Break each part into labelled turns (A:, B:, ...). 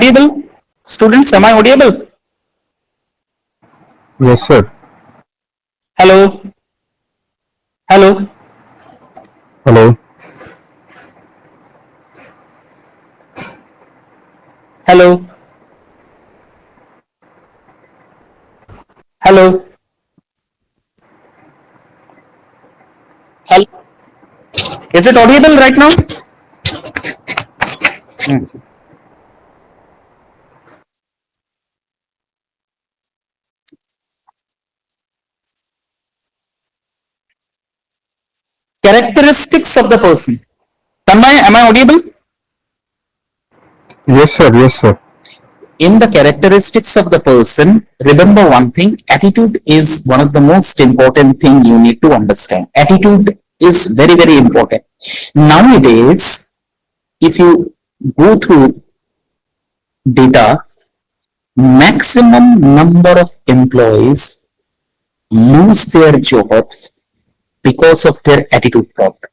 A: audible? Students, am I audible?
B: Yes, sir.
A: Hello? Hello?
B: Hello.
A: Hello? Hello? Hello? Is it audible right now? Hmm. Characteristics of the person. Am I audible?
B: Yes, sir. Yes, sir.
A: In the characteristics of the person, remember one thing, attitude is one of the most important thing you need to understand. Attitude is very, very important. Nowadays, if you go through data, maximum number of employees lose their jobs because of their attitude problem.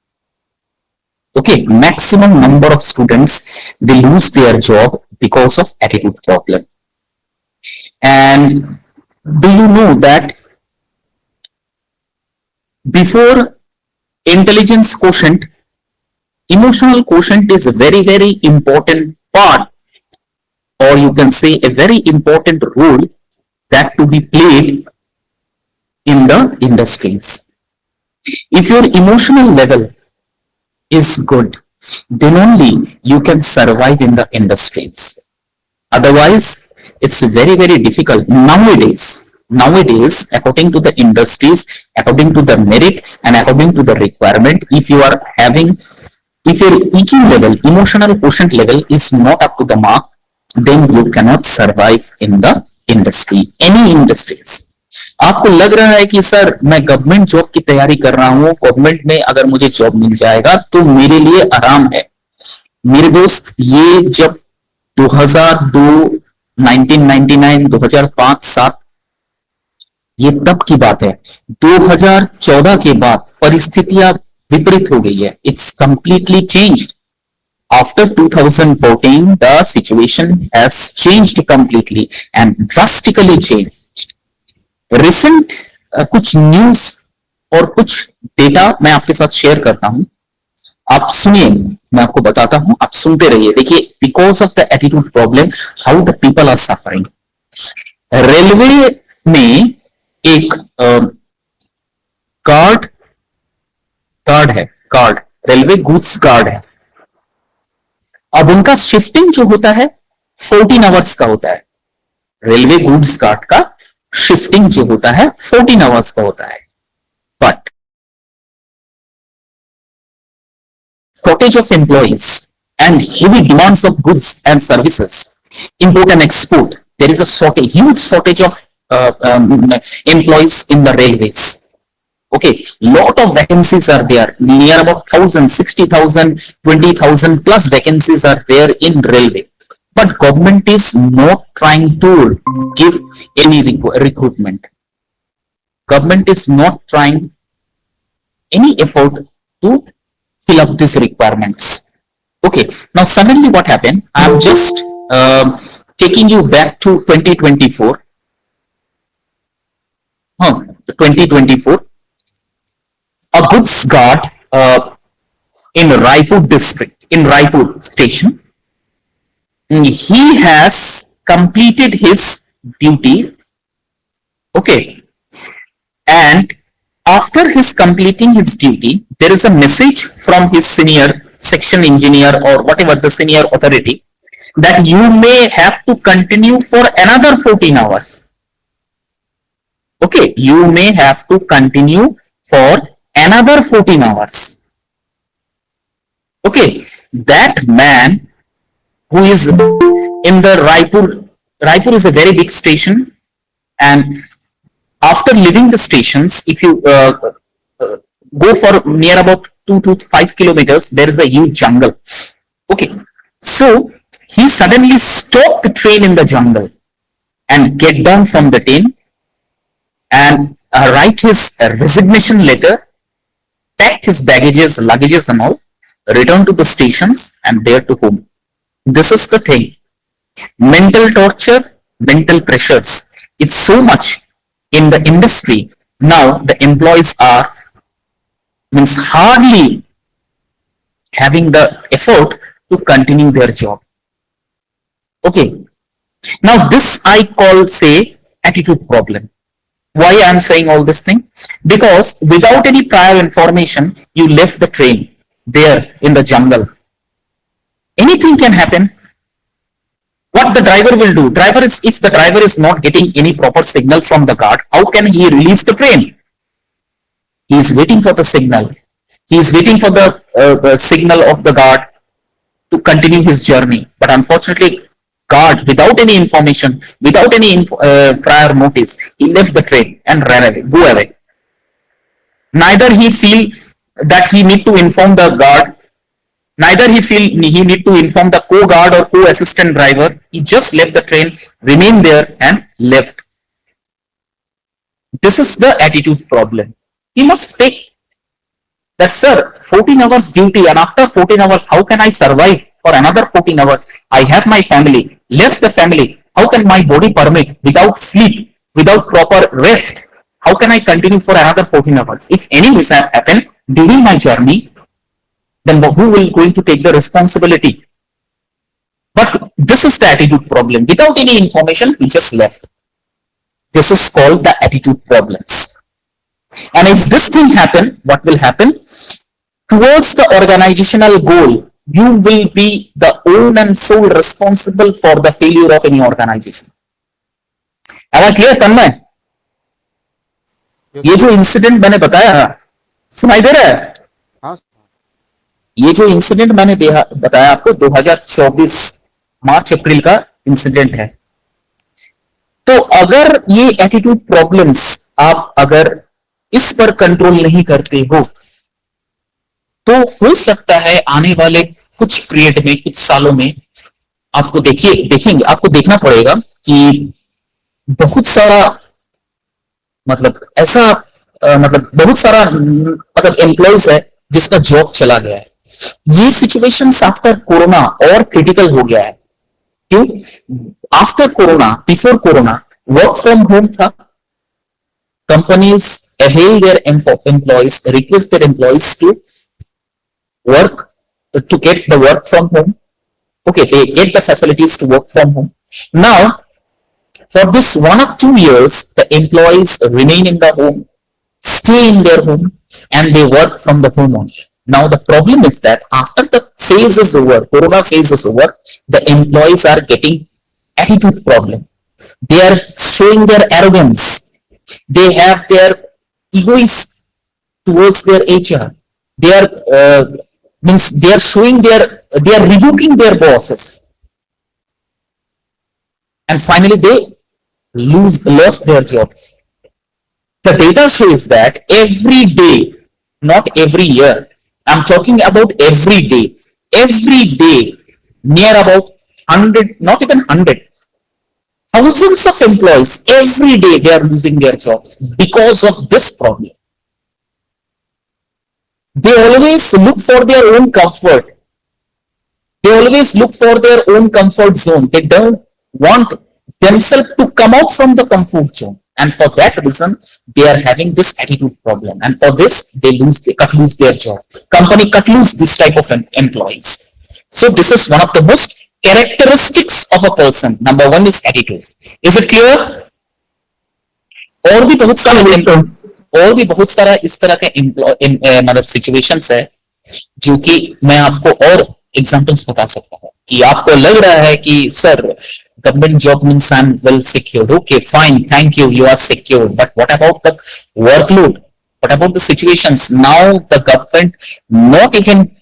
A: Okay, maximum number of students, they lose their job because of attitude problem. And do you know that before intelligence quotient, emotional quotient is a very, very important part, or you can say a very important role that to be played in the industries. If your emotional level is good, then only you can survive in the industries. Otherwise, it's very, very difficult nowadays. Nowadays, according to the industries, according to the merit and according to the requirement, if your EQ level, emotional quotient level is not up to the mark, then you cannot survive in the industry, any industries. आपको लग रहा है कि sir मैं government job की तैयारी कर रहा हूं, गवर्नमेंट में अगर मुझे जॉब मिल जाएगा तो मेरे लिए आराम है। मेरे दोस्त, ये जब 2002, 1999, 2005, 7 ये तब की बात है। 2014 के बाद परिस्थितियां विपरीत हो गई है। It's completely changed. After 2014, the situation has changed completely and drastically changed. Recent कुछ न्यूज और कुछ डेटा मैं आपके साथ शेयर करता हूं, आप सुनिए, मैं आपको बताता हूं, आप सुनते रहिए। देखिए, because of the attitude problem how the people are suffering. Railway में एक गार्ड गार्ड है, गार्ड रेलवे गुड्स गार्ड है। अब उनका शिफ्टिंग जो होता है 14 आवर्स का होता है। रेलवे गुड्स गार्ड का शिफ्टिंग जो होता है 14 आवर्स का होता है। But shortage of employees and heavy demands of goods and services, import and export, there is a huge shortage of employees in the railways. Okay, lot of vacancies are there, near about 1,000, 60,000, 20,000 plus vacancies are there in railway. But government is not trying to give any recruitment. Government is not trying any effort to fill up these requirements. Okay, now suddenly what happened? I'm just taking you back to 2024. 2024. A goods guard in Raipur district, in Raipur station, he has completed his duty. Okay, and after his completing his duty, there is a message from his senior section engineer or whatever the senior authority that you may have to continue for another 14 hours. Okay, you may have to continue for another 14 hours. Okay, that man who is in the Raipur is a very big station, and after leaving the stations, if you go for near about 2 to 5 kilometers, there is a huge jungle. Okay, so he suddenly stopped the train in the jungle and get down from the train and write his resignation letter, packed his luggages and all, return to the stations and there to home. This is the thing. Mental torture, mental pressures. It's so much in the industry. Now the employees are means hardly having the effort to continue their job. Okay. Now this I call say attitude problem. Why I am saying all this thing? Because without any prior information, you left the train there in the jungle. Anything can happen. What the driver will do? Driver is if the driver is not getting any proper signal from the guard, how can he release the train? He is waiting for the signal. He is waiting for the signal of the guard to continue his journey. But unfortunately, guard, without any information, without any prior notice, he left the train and ran away, go away. Neither he feel that he need to inform the guard, neither he feel he need to inform the co-guard or co-assistant driver. He just left the train, remained there and left. This is the attitude problem. He must take that, sir, 14 hours duty, and after 14 hours, how can I survive for another 14 hours? I have my family, left the family. How can my body permit without sleep, without proper rest? How can I continue for another 14 hours? If any mishap happen during my journey, then who will going to take the responsibility? But this is the attitude problem. Without any information, he just left. This is called the attitude problems. And if this thing happen, what will happen? Towards the organizational goal, you will be the own and sole responsible for the failure of any organization. Am I clear, Tanmay? ये जो incident मैंने बताया, सुनाई दे रहा है?
C: हाँ,
A: ये जो इंसिडेंट मैंने बताया आपको 2024 मार्च अप्रैल का इंसिडेंट है. तो अगर ये एटीट्यूड प्रॉब्लम्स आप अगर इस पर कंट्रोल नहीं करते हो, तो हो सकता है आने वाले कुछ पीरियड में, कुछ सालों में आपको देखेंगे, आपको देखना पड़ेगा कि बहुत सारा मतलब ऐसा मतलब बहुत सारा मतलब एम्प्लॉयज है जिसका जॉब चला गया है. ये सिचुएशन आफ्टर कोरोना और क्रिटिकल हो गया है. क्यों? After corona, before corona work from home था. Companies avail their employees, request their employees to work, to get the work from home. Okay, they get the facilities to work from home. Now, for this 1 or 2 years, the employees remain in the home, stay in their home, and they work from the home only. Now, the problem is that after the phase is over, Corona phase is over, the employees are getting attitude problem. They are showing their arrogance. They have their egoism towards their HR. They are they are showing they are rebuking their bosses, and finally they lost their jobs. The data shows that every day, not every year, I'm talking about every day, near about 100, not even 100, thousands of employees every day they are losing their jobs because of this problem. They always look for their own comfort. They always look for their own comfort zone. They don't want themselves to come out from the comfort zone. And for that reason, they are having this attitude problem. And for this, they cut loose their job. Company cut loose this type of employees. So this is one of the most characteristics of a person. Number one is attitude. Is it clear? और भी बहुत सारा इस तरह के मतलब situations है जो कि मैं आपको और एग्जांपल्स बता सकता हूँ कि आपको लग रहा है कि sir government job means I'm well secured. Okay, fine, thank you, you are secured. But what about the workload? What about the situations? Now the government not even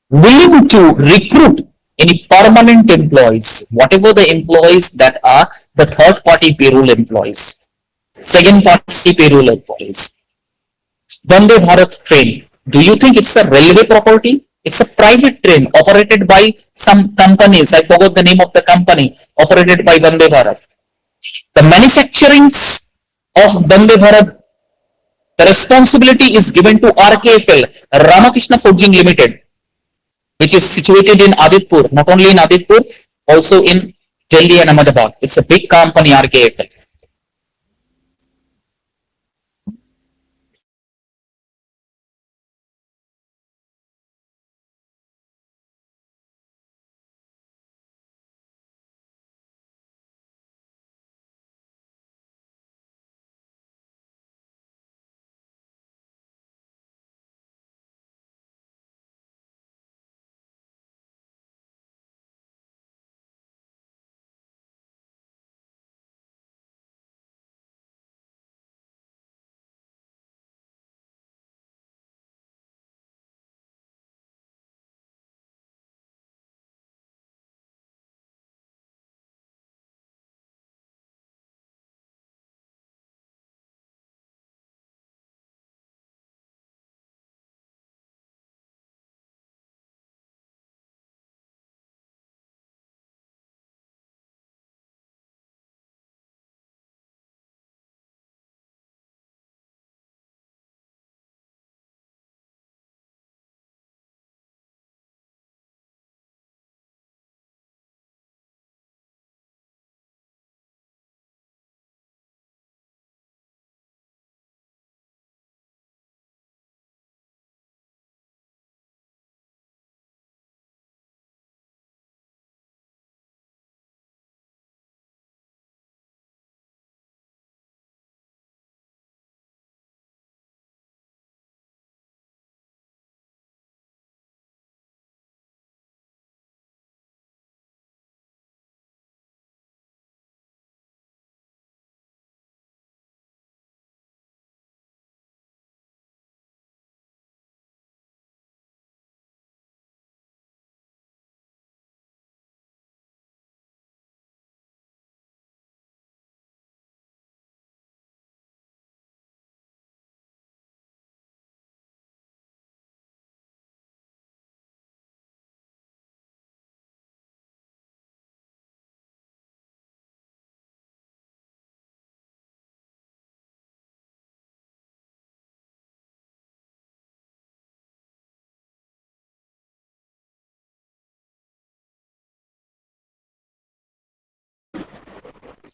A: willing to recruit any permanent employees, whatever the employees that are the third party payroll employees, second party payroll employees. Vande Bharat train, do you think it's a railway property? It's a private train operated by some companies. I forgot the name of the company operated by Vande Bharat. The manufacturings of Vande Bharat, the responsibility is given to RKFL, Ramakrishna Forging Limited, which is situated in Aditpur, not only in Aditpur, also in Delhi and Ahmedabad. It's a big company, RKFL.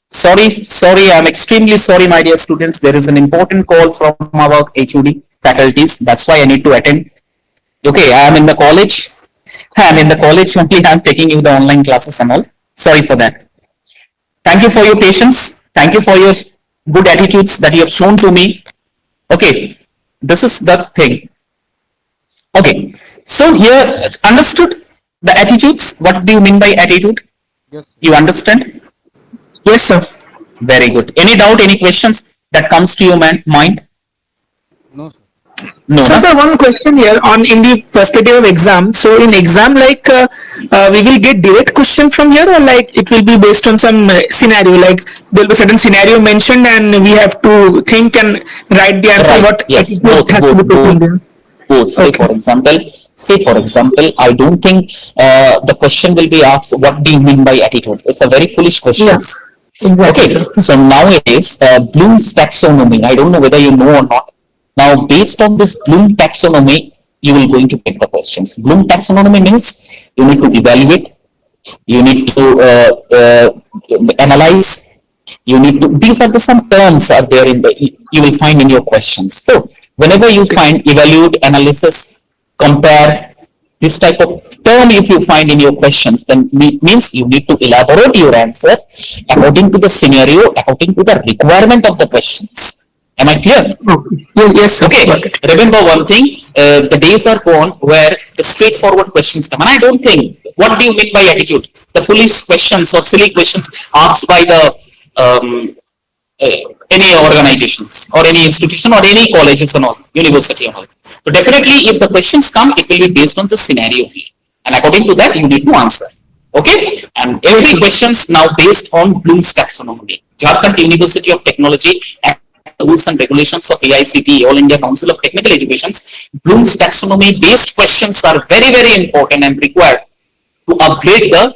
A: Sorry, I'm extremely sorry, my dear students. There is an important call from our HOD faculties. That's why I need to attend. Okay, I am in the college. I'm in the college only. I'm taking you the online classes and all. Sorry for that. Thank you for your patience. Thank you for your good attitudes that you have shown to me. Okay, this is the thing. Okay, so here, understood the attitudes. What do you mean by attitude?
C: Yes, sir.
A: You understand?
D: Yes, sir.
A: Very good. Any doubt, any questions that comes to your mind?
C: No, sir.
A: No,
D: So,
A: no?
D: sir, one question here on in the perspective of exam. So, in exam, like we will get direct question from here, or like it will be based on some scenario. Like there will be certain scenario mentioned, and we have to think and write the answer.
A: Right.
D: What
A: Yes,
D: attitude has to be taken there.
A: both. Say for example, I don't think the question will be asked, what do you mean by attitude? It's a very foolish question.
D: Yes, exactly,
A: Okay,
D: sir.
A: so nowadays, Bloom's taxonomy, I don't know whether you know or not. Now, based on this Bloom taxonomy, you will going to get the questions. Bloom taxonomy means you need to evaluate, you need to analyze, you need to, these are the some terms are there in the, you will find in your questions. So, whenever you find evaluate, analysis, compare, this type of term if you find in your questions, then means you need to elaborate your answer according to the scenario, according to the requirement of the questions. Am I clear?
D: Okay. Yes, sir.
A: Okay.
D: Got it.
A: Remember one thing, the days are gone where the straightforward questions come. And I don't think, what do you mean by attitude? The foolish questions or silly questions asked by the any organizations or any institution or any colleges and all, university and all. So definitely, if the questions come, it will be based on the scenario, and according to that, you need to answer. Okay, and every questions now based on Bloom's taxonomy. Jharkhand University of Technology rules and regulations of AICTE, All India Council of Technical Educations. Bloom's taxonomy based questions are very important and required to upgrade the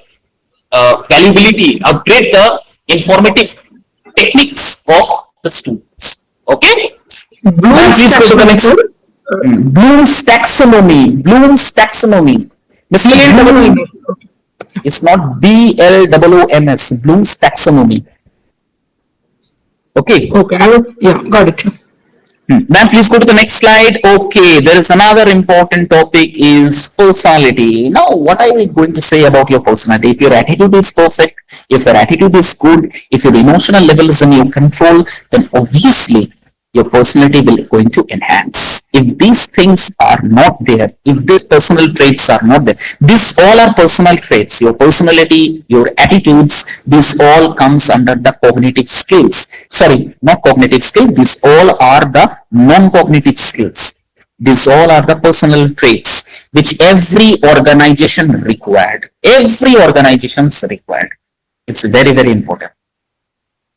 A: valuability, upgrade the informative techniques of the students. Okay?
D: Bloom's
A: Please go to the next
D: taxonomy,
A: one. Bloom's taxonomy. Mr. Bloom, It's not BLOOMS, Bloom's taxonomy. Okay.
D: Okay, yeah, got it.
A: Ma'am, please go to the next slide. Okay, there is another important topic is personality. Now, what are we going to say about your personality? If your attitude is perfect, if your attitude is good, if your emotional level is in your control, then obviously your personality will going to enhance. If these things are not there, if these personal traits are not there, these all are personal traits. Your personality, your attitudes, this all comes under the cognitive skills. Sorry, not cognitive skills. These all are the non-cognitive skills. These all are the personal traits which every organization required. Every organization is required. It's very, very important.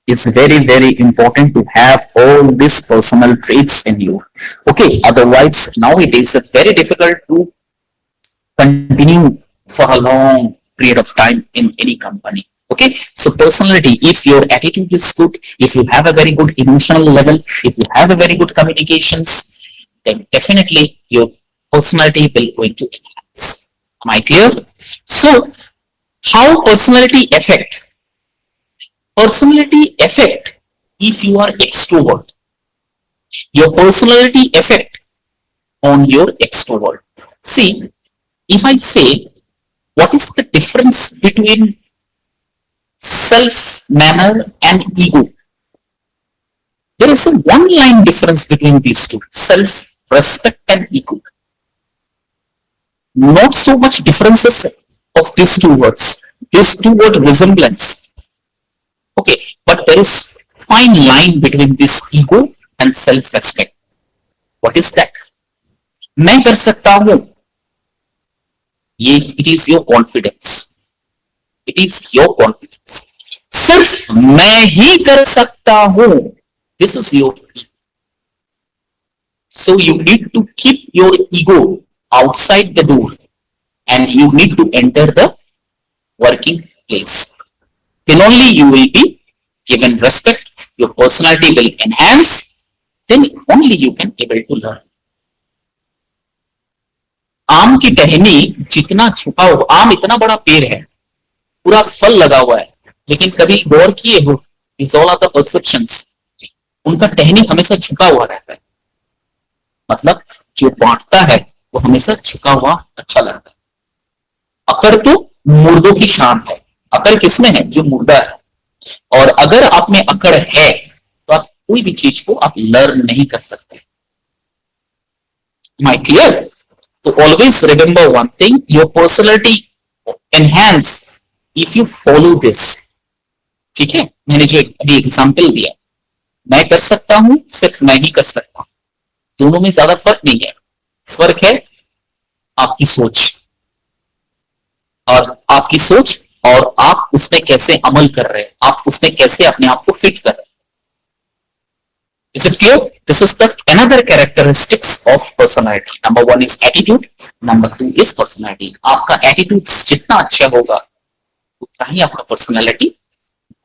A: It's very, very important to have all these personal traits in you. Okay, otherwise now it is very difficult to continue for a long period of time in any company. Okay, so personality, if your attitude is good, if you have a very good emotional level, if you have a very good communications, then definitely your personality will going to enhance. Am I clear? So how personality affect? Personality effect if you are extrovert. Your personality effect on your extrovert. See, if I say what is the difference between self manner and ego, there is a one line difference between these two, self respect and ego. Not so much differences of these two words. These two word resemblance. Okay, but there is fine line between this ego and self-respect. What is that? मैं कर सकता हूं. It is your confidence. It is your confidence. सिर्फ मैं ही कर सकता हूं. This is your ego. So you need to keep your ego outside the door and you need to enter the working place. Then only you will be given respect, your personality will enhance, then only you can able to learn. आम की टहनी जितना छुपा हो, आम इतना बड़ा पेड़ है, पूरा फल लगा हुआ है, लेकिन कभी गौर किए हो, these all are the perceptions, उनका टहनी हमेशा छुपा हुआ रहता है. मतलब जो बांटता है वो हमेशा छुपा हुआ अच्छा लगता है. अकड़ तो मुर्दों की शान है. अकड़ किसमें है? जो मुर्दा है. और अगर आप में अकड़ है तो आप कोई भी चीज को आप लर्न नहीं कर सकते. Am I clear? So always remember one thing, your personality enhance if you follow this. ठीक है, मैंने जो अभी एग्जाम्पल दिया, मैं कर सकता हूं, सिर्फ मैं ही कर सकता हूं, दोनों में ज्यादा फर्क नहीं है. फर्क है आपकी सोच और आपकी सोच और आप उसमें कैसे अमल कर रहे हैं, आप उसमें कैसे अपने आप को फिट कर रहे हैं. Is it clear? This is the another characteristics of personality. Number one is attitude. Number two is personality. आपका attitude जितना अच्छा होगा उतना ही आपका personality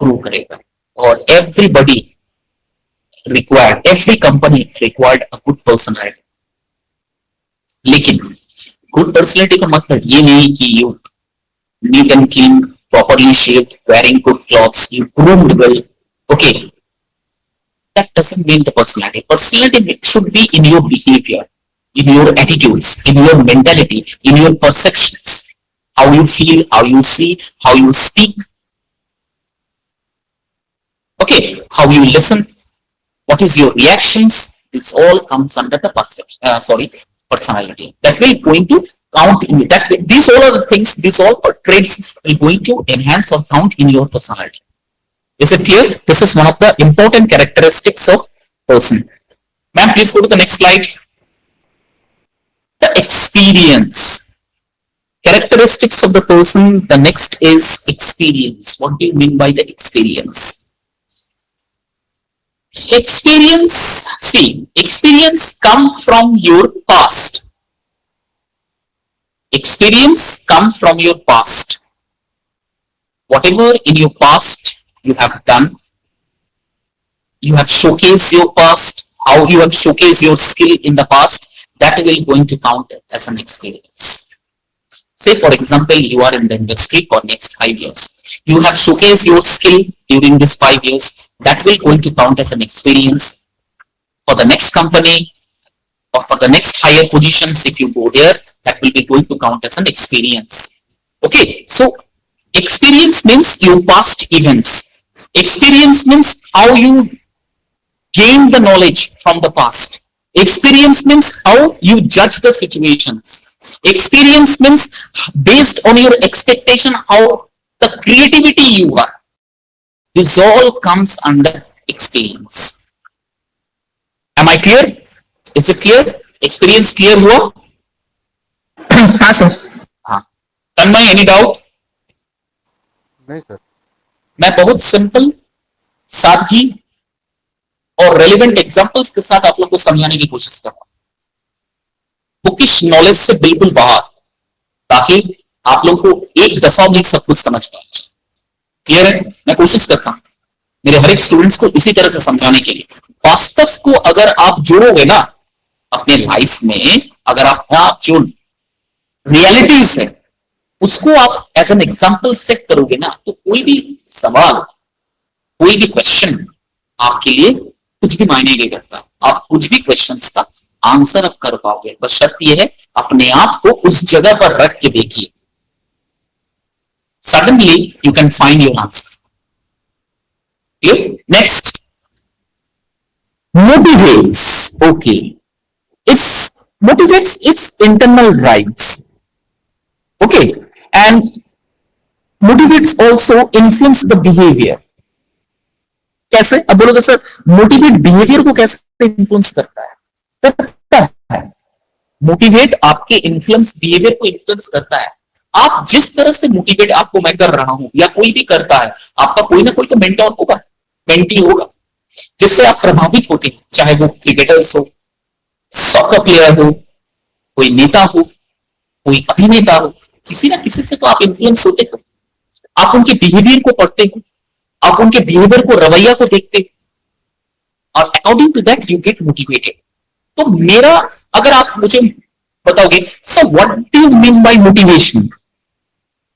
A: grow करेगा. और everybody required, every company required a good personality. लेकिन good personality का मतलब ये नहीं कि you neat and clean, properly shaved, wearing good clothes, you groomed well. Okay. That doesn't mean the personality. Personality should be in your behavior, in your attitudes, in your mentality, in your perceptions, how you feel, how you see, how you speak. Okay, how you listen, what is your reactions. This all comes under the personality. That will going to count in that. These all are the things. These all traits will going to enhance or count in your personality. Is it clear? This is one of the important characteristics of person. Ma'am, please go to the next slide. The experience. Characteristics of the person. The next is experience. What do you mean by the experience? Experience, see, experience come from your past. Experience come from your past. Whatever in your past you have done, you have showcased your past, how you have showcased your skill in the past, that will going to count as an experience. Say for example, you are in the industry for next 5 years. You have showcased your skill during this 5 years. That will going to count as an experience for the next company or for the next higher positions. If you go there, that will be going to count as an experience. Okay, so experience means your past events. Experience means how you gain the knowledge from the past. Experience means how you judge the situations. Experience means based on your expectation how the creativity you are. This all comes under experience. Am I clear? Is it clear? Experience clear हुआ?
D: हाँ sir.
A: हाँ. तन्मय, any doubt?
C: नहीं sir.
A: मैं बहुत simple, सादगी और relevant examples के साथ आप लोग को समझाने की कोशिश कर रहा हूं, बुकिश नॉलेज से बिल्कुल बाहर, ताकि आप लोग को एक दफा में सब कुछ समझ पाए. क्लियर है? मैं कोशिश करता हूं मेरे हर एक स्टूडेंट्स को इसी तरह से समझाने के लिए. वास्तव को अगर आप जोड़ोगे ना अपने लाइफ में, अगर आप जो रियलिटीज है उसको आप एज एन एग्जाम्पल सेट करोगे ना, तो कोई भी सवाल, कोई भी क्वेश्चन आपके लिए कुछ भी मायने नहीं करता. आप कुछ भी क्वेश्चंस का आंसर आप कर पाओगे. बस शर्त यह है अपने आप को उस जगह पर रख के देखिए. Suddenly you can find your answer. Next, motivates. Okay, it's motivates its internal drives. Okay, and motivates also influence the behavior. कैसे? अब बोलोगे सर मोटिवेट बिहेवियर को कैसे इन्फ्लुएंस करता है? करता है. मोटिवेट आपके इन्फ्लुएंस बिहेवियर को इन्फ्लुएंस करता है. आप जिस तरह से मोटिवेट आपको मैं कर रहा हूं या कोई भी करता है, आपका कोई ना कोई तो मेंटोर होगा, मेंटी होगा, जिससे आप प्रभावित होते हैं. चाहे वो क्रिकेटर्स हो, सॉकर प्लेयर हो, कोई नेता हो, कोई अभिनेता हो, किसी ना किसी से तो आप इन्फ्लुएंस होते हो. आप उनके बिहेवियर को पढ़ते हो, आप उनके बिहेवियर को, रवैया को देखते हो, और according to that you get motivated. तो मेरा, अगर आप मुझे बताओगे sir what do you mean by motivation,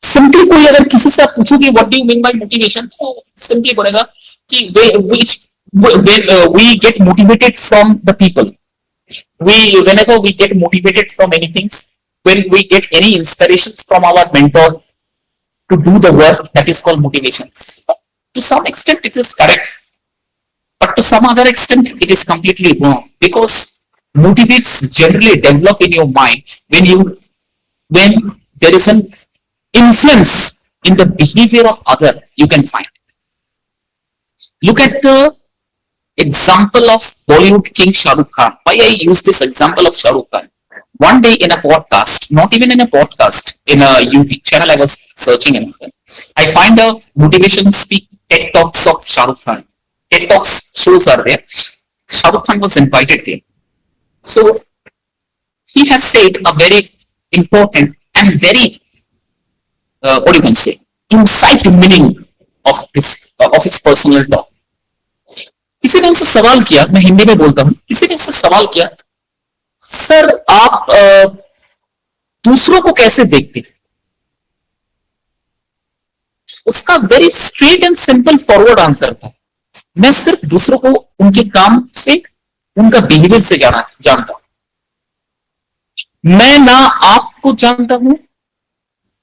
A: simply कोई अगर किसी से आप पूछोगे what do you mean by motivation, तो सिंपली बोलेगा कि we get motivated from the people. Whenever we get motivated from anything, when we get any inspirations from our mentor to do the work, that is called motivations. To some extent it is correct, but to some other extent it is completely wrong, because motivates generally develop in your mind when there is an influence in the behavior of other, you can find. Look at the example of Bollywood king Shah Rukh Khan. Why I use this example of Shah Rukh Khan? One day in a podcast, not even in a podcast, in a YouTube channel I was searching in, I find a motivation speak TED Talks of Shah Rukh Khan. TED Talks shows are there. Shah Rukh Khan was invited there. So he has said a very important and very, what you can say, insight meaning of his personal talk. किसी ने उससे सवाल किया, मैं हिंदी में बोलता हूं, किसी ने उससे सवाल किया, सर आप दूसरों को कैसे देखते हैं? उसका very straight and simple forward answer था, मैं सिर्फ दूसरों को उनके काम से, उनका बिहेवियर से जानता हूं. मैं ना आपको जानता हूं,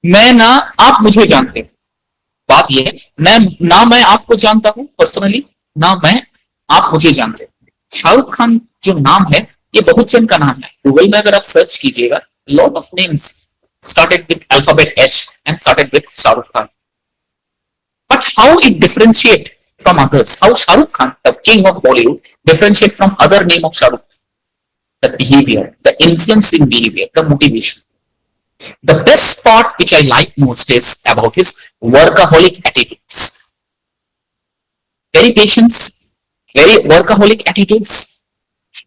A: मैं ना आप मुझे जानते. बात यह है, ना मैं आपको जानता हूं पर्सनली, ना मैं आप मुझे जानते. शाहरुख खान जो नाम है ये बहुवचन का नाम है. गूगल में अगर आप सर्च कीजिएगा, lot of names started with alphabet H and started with Shahrukh Khan. But how it differentiate from others, how Shahrukh Khan the king of Bollywood differentiate from other name of Shahrukh? The behaviour, the influencing behaviour, the motivation. The best part which I like most is about his workaholic attitudes. Very patient, very workaholic attitudes,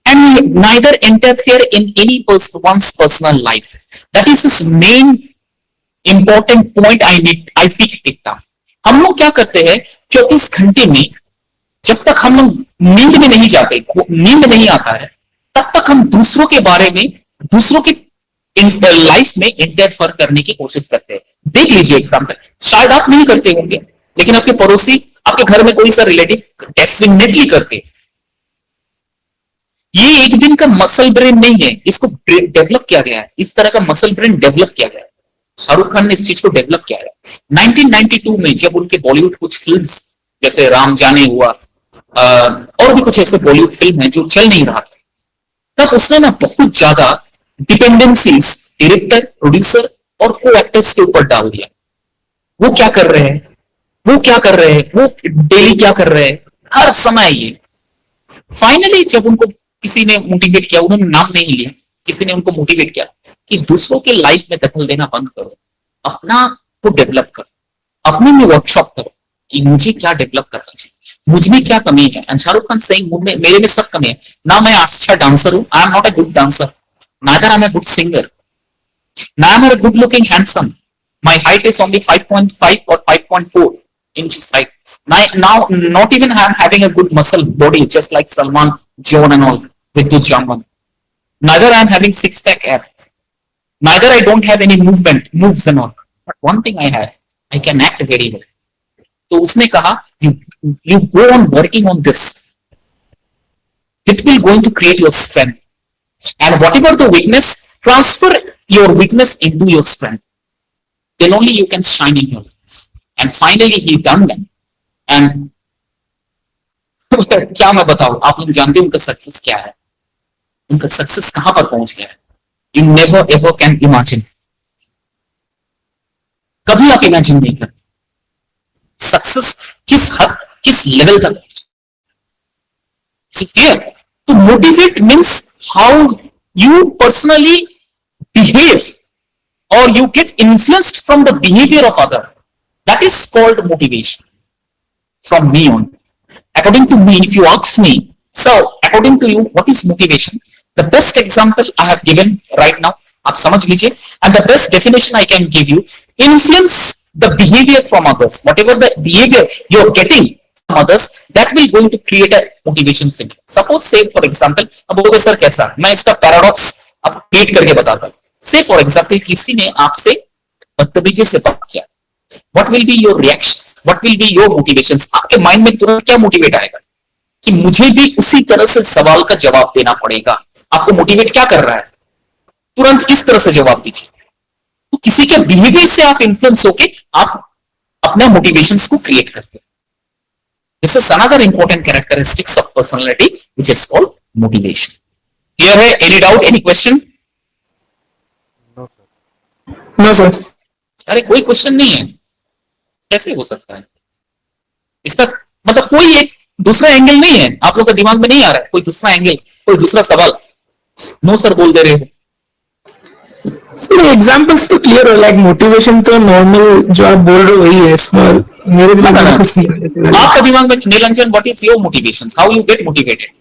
A: and neither interfere in one's personal life. That is his main important point. I picked it up. हम लोग क्या करते हैं, 24 घंटे में जब तक हम लोग नींद में नहीं जाते, नींद नहीं आता है, तब तक हम दूसरों के बारे में, दूसरों के इन लाइफ में इंटरफेयर करने की कोशिश करते हैं. देख लीजिए एग्जाम्पल, शायद आप नहीं करते होंगे, लेकिन आपके पड़ोसी, आपके घर में कोई सा रिलेटिव डेफिनेटली करते हैं. ये एक दिन का मसल ब्रेन नहीं है, इसको डेवलप किया गया है. इस तरह का मसल ब्रेन डेवलप किया गया है. शाहरुख खान ने इस चीज को डेवलप किया है. 1992 में जब उनके बॉलीवुड कुछ फिल्म्स जैसे राम जाने हुआ और भी कुछ ऐसे बॉलीवुड फिल्म है जो चल नहीं रहा था, तब उसने ना बहुत ज्यादा डिपेंडेंसीज डायरेक्टर, प्रोड्यूसर और को एक्टर्स के ऊपर डाल दिया. वो क्या कर रहे हैं, वो क्या कर रहे हैं, वो डेली क्या कर रहे हैं, हर समय ये. फाइनली जब उनको किसी ने मोटिवेट किया, उन्होंने नाम नहीं लिया, किसी ने उनको मोटिवेट किया कि दूसरों के लाइफ में दखल देना बंद करो, अपना को डेवलप करो, अपने में वर्कशॉप करो कि मुझे क्या डेवलप करना चाहिए, मुझ में क्या कमी है. एंड शाहरुख खान सेइंग मेरे में सब कमी है ना. मैं अच्छा डांसर हूं, I am not a good dancer, neither am I a good singer, now I'm a good looking handsome, my height is only 5.5 or 5.4 inches height. Now not even I'm having a good muscle body just like Salman, John and all with the Jaman. Neither I'm having six pack abs, neither I don't have any moves and all, but one thing I have, I can act very well. तो उसने कहा you go on working on this, it will going to create your strength, and whatever the weakness, transfer your weakness into your strength, then only you can shine in your life. And finally he done that. And क्या मैं बताऊं, आप लोग जानते हैं उनका success क्या है, उनका सक्सेस कहां पर पहुंच गया है. You never ever can imagine, कभी आप इमेजिन नहीं करते सक्सेस किस हद, किस लेवल तक. क्लियर. तो motivate means how you personally behave or you get influenced from the behavior of other. That is called motivation. From me on, according to me, if you ask me, so according to you, what is motivation? The best example I have given right now, आप समझ लीजिए, and the best definition I can give you, influence the behavior from others. Whatever the behavior you're getting from others, that will going to create a motivation signal. Suppose say for example, अब बोलोगे sir कैसा, मैं इसका paradox अब create करके बताता हूँ. Say for example, किसी ने आपसे बदतमीजी से बात किया, what will be your reactions, what will be your motivations? आपके माइंड में तुरंत क्या मोटिवेट आएगा कि मुझे भी उसी तरह से सवाल का जवाब देना पड़ेगा. आपको मोटिवेट क्या कर रहा है, तुरंत इस तरह से जवाब दीजिए. तो किसी के बिहेवियर से आप इन्फ्लुएंस होके आप अपने मोटिवेशंस को क्रिएट करते हैं. This is another important characteristics of personality which is called motivation. Clear है? Any doubt, any question?
D: No, sir.
A: अरे कोई क्वेश्चन नहीं है, कैसे हो सकता है? इसका मतलब कोई एक दूसरा एंगल नहीं है, आप लोग का दिमाग में नहीं आ रहा है कोई दूसरा एंगल, कोई दूसरा सवाल? नो सर बोल दे रहे हो.
D: So एग्जांपल्स तो क्लियर हो, लाइक मोटिवेशन तो नॉर्मल जो आप बोल रहे हो वही है. इसमें मेरे दिमाग में कुछ नहीं है.
A: आपका दिमाग में Nilanjan, what is your motivations, how you get motivated?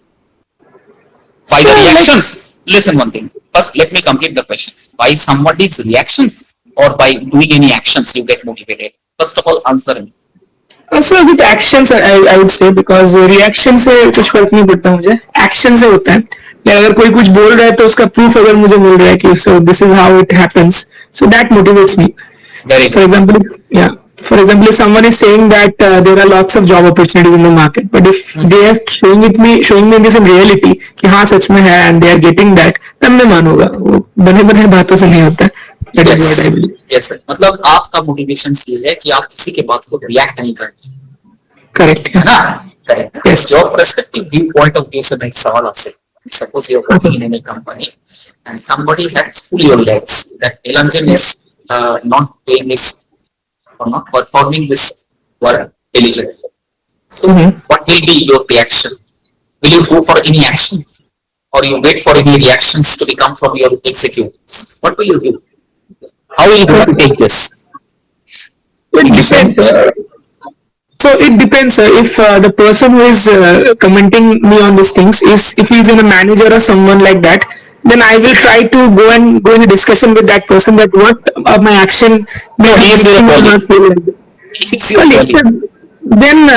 A: By the
D: So,
A: reactions. Listen one thing. First, let me complete the questions. By somebody's reactions or by doing any actions you get motivated? First of all, answer me.
D: So with actions I would say, because reaction से कुछ फर्क नहीं पड़ता मुझे, action से होता है. like अगर कोई कुछ बोल रहा है तो उसका प्रूफ अगर मुझे मिल रहा है कि so this is how it happens, so that motivates me.
A: Very good.
D: For example, if someone is saying that there are lots of job opportunities in the market, but if they are showing me this in reality कि हाँ सच में है and they are getting that, तब मैं मानूंगा. वो बने बने बातों से नहीं होता. That is what I believe.
A: Yes, sir. मतलब आपका मोटिवेशन ये है कि आप किसी के बात को रिएक्ट नहीं करते.
D: Correct.
A: है
D: Yeah.
A: ना? Correct.
D: Yes.
A: Job perspective, view point of view से मैं एक सवाल आपसे, suppose you're working in any company and somebody has pulled your legs, that Nilanjan is not doing this or not performing this work diligently. So what will be your reaction? Will you go for any action or you wait for any reactions to become from your executives? What will you do? How will you go to take this?
D: It depends. So it depends, sir. If the person who is commenting me on these things is, if he is in a manager or someone like that, then I will try to go in a discussion with that person that what my action may
A: No, he is your colleague.
D: not feel like that.
A: He's your colleague.
D: then